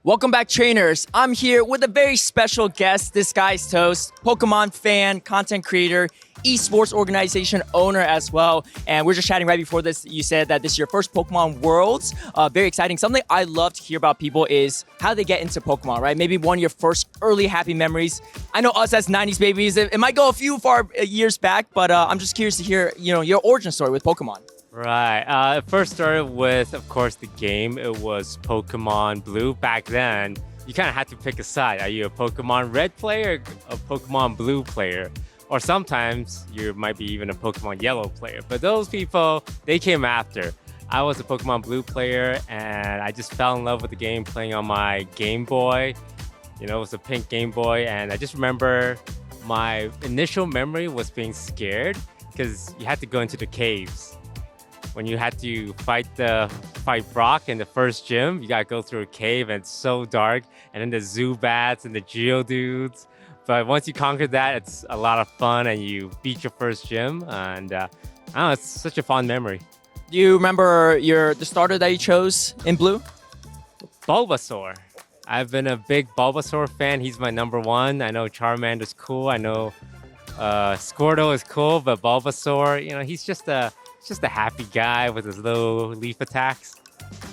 Welcome back, trainers. I'm here with a very special guest, disguised host, Pokemon fan, content creator, esports organization owner as well. And we're just chatting right before this. You said that this is your first Pokemon Worlds. Very exciting. Something I love to hear about people is how they get into Pokemon, right? Maybe one of your first early happy memories. I know us as 90s babies, it might go a few far years back, but I'm just curious to hear, your origin story with Pokemon. Right. It first started with, of course, the game. It was Pokemon Blue. Back then, you kind of had to pick a side. Are you a Pokemon Red player or a Pokemon Blue player? Or sometimes you might be even a Pokemon Yellow player. But those people, they came after. I was a Pokemon Blue player, and I just fell in love with the game playing on my Game Boy. It was a pink Game Boy, and I just remember my initial memory was being scared because you had to go into the caves. When you had to fight Brock in the first gym, you gotta go through a cave and it's so dark. And then the Zubats and the Geodudes. But once you conquer that, it's a lot of fun and you beat your first gym. And I don't know, it's such a fond memory. Do you remember the starter that you chose in Blue? Bulbasaur. I've been a big Bulbasaur fan. He's my number one. I know Charmander's cool. I know Squirtle is cool, but Bulbasaur, he's just a happy guy with his little leaf attacks.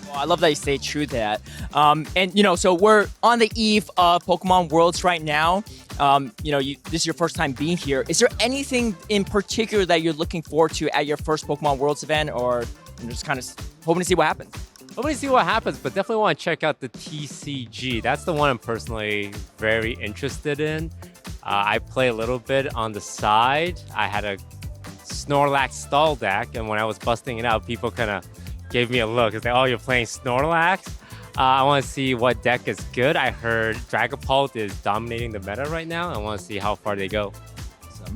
Well, I love that you stay true to that. So we're on the eve of Pokemon Worlds right now. This is your first time being here. Is there anything in particular that you're looking forward to at your first Pokemon Worlds event, or you're just kind of hoping to see what happens? Hoping to see what happens, but definitely want to check out the TCG. That's the one I'm personally very interested in. I play a little bit on the side. I had a Snorlax stall deck, and when I was busting it out, people kind of gave me a look. It's like, oh, you're playing Snorlax? I want to see what deck is good. I heard Dragapult is dominating the meta right now. I want to see how far they go.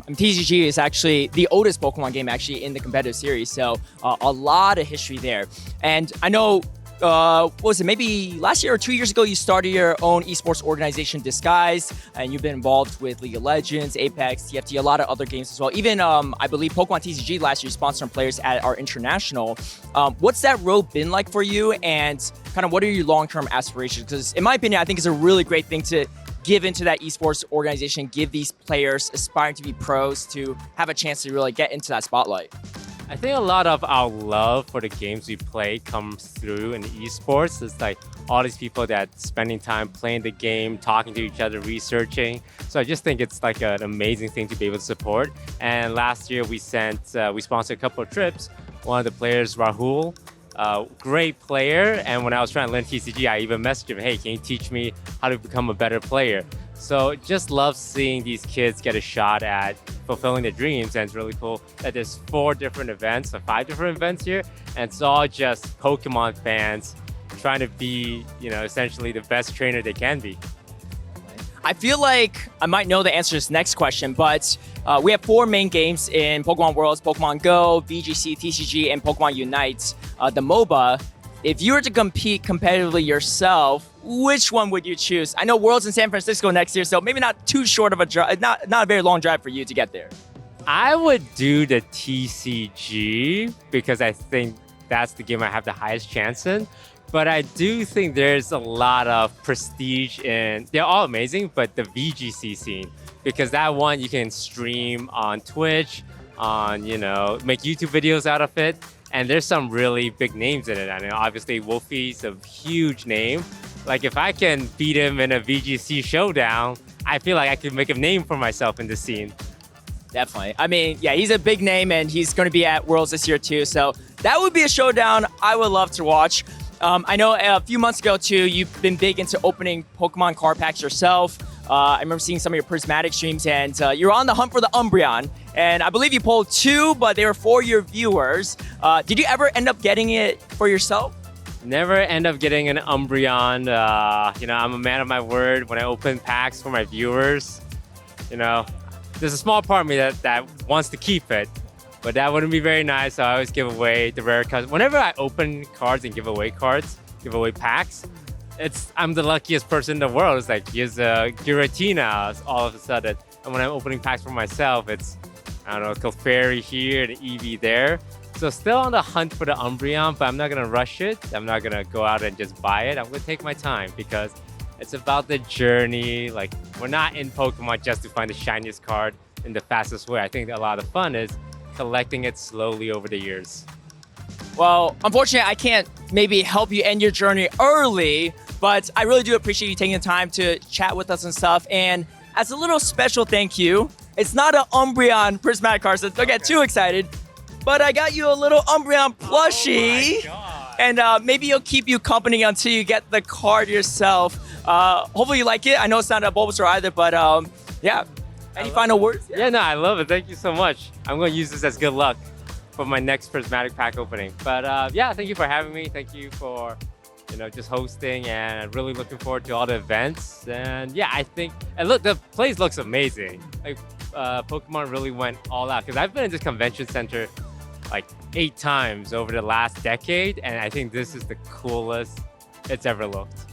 TCG is actually the oldest Pokemon game actually in the competitive series, so a lot of history there. And I know, what was it, maybe last year or 2 years ago, you started your own esports organization, Disguise, and you've been involved with League of Legends, Apex, TFT, a lot of other games as well. Even, I believe, Pokemon TCG last year sponsored some players at our international. What's that road been like for you, and kind of what are your long-term aspirations? Because in my opinion, I think it's a really great thing to give into that esports organization, give these players aspiring to be pros to have a chance to really get into that spotlight. I think a lot of our love for the games we play comes through in esports. It's like all these people that spending time playing the game, talking to each other, researching. So I just think it's like an amazing thing to be able to support. And last year we sponsored a couple of trips. One of the players, Rahul, great player. And when I was trying to learn TCG, I even messaged him, hey, can you teach me how to become a better player? So just love seeing these kids get a shot at fulfilling their dreams. And it's really cool that there's 5 different events here. And it's all just Pokemon fans trying to be, essentially the best trainer they can be. I feel like I might know the answer to this next question, but we have 4 main games in Pokemon Worlds: Pokemon GO, VGC, TCG, and Pokemon UNITE, the MOBA. If you were to compete competitively yourself, which one would you choose? I know Worlds in San Francisco next year, so maybe not too short of a drive, not a very long drive for you to get there. I would do the TCG because I think that's the game I have the highest chance in. But I do think there's a lot of prestige in, they're all amazing, but the VGC scene, because that one you can stream on Twitch, make YouTube videos out of it. And there's some really big names in it. I mean, obviously Wolfie's a huge name. Like if I can beat him in a VGC showdown, I feel like I could make a name for myself in the scene. Definitely. I mean, yeah, he's a big name and he's going to be at Worlds this year too. So that would be a showdown I would love to watch. I know a few months ago too, you've been big into opening Pokemon card packs yourself. I remember seeing some of your Prismatic streams, and you're on the hunt for the Umbreon. And I believe you pulled 2, but they were for your viewers. Did you ever end up getting it for yourself? Never end up getting an Umbreon. I'm a man of my word. When I open packs for my viewers, there's a small part of me that wants to keep it. But that wouldn't be very nice, so I always give away the rare cards. Whenever I open cards and give away packs, I'm the luckiest person in the world. It's like, here's a Giratina all of a sudden. And when I'm opening packs for myself, it's, I don't know, a Clefairy here and an Eevee there. So still on the hunt for the Umbreon, but I'm not gonna rush it. I'm not gonna go out and just buy it. I'm gonna take my time because it's about the journey. Like, we're not in Pokemon just to find the shiniest card in the fastest way. I think a lot of fun is collecting it slowly over the years. Well, unfortunately, I can't maybe help you end your journey early, but I really do appreciate you taking the time to chat with us and stuff. And as a little special thank you, it's not an Umbreon prismatic card, so don't get too excited, but I got you a little Umbreon plushie. Oh my God. And maybe it'll keep you company until you get the card yourself. Hopefully you like it. I know it's not a Bulbasaur either, but yeah. Any final words? Yeah, no, I love it. Thank you so much. I'm going to use this as good luck for my next prismatic pack opening. But yeah, thank you for having me. Thank you for, just hosting, and I'm really looking forward to all the events. And yeah, I think, and look, the place looks amazing. Like, Pokemon really went all out, because I've been in this convention center like 8 times over the last decade, and I think this is the coolest it's ever looked.